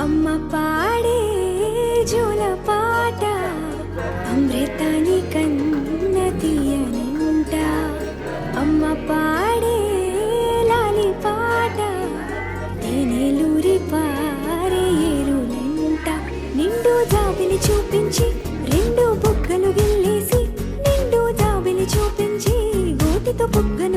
అమ్మ పాడే జోల పాట అమృతాని కన్న తీయనంట. అమ్మ పాడే లాలి పాట తేనెలూరి పారే ఏరులంట. నిండు జాబిలి చూపించి రెండు బుగ్గలు గిల్లేసి, నిండు జాబిలి చూపించి గోటితో బుగ్గను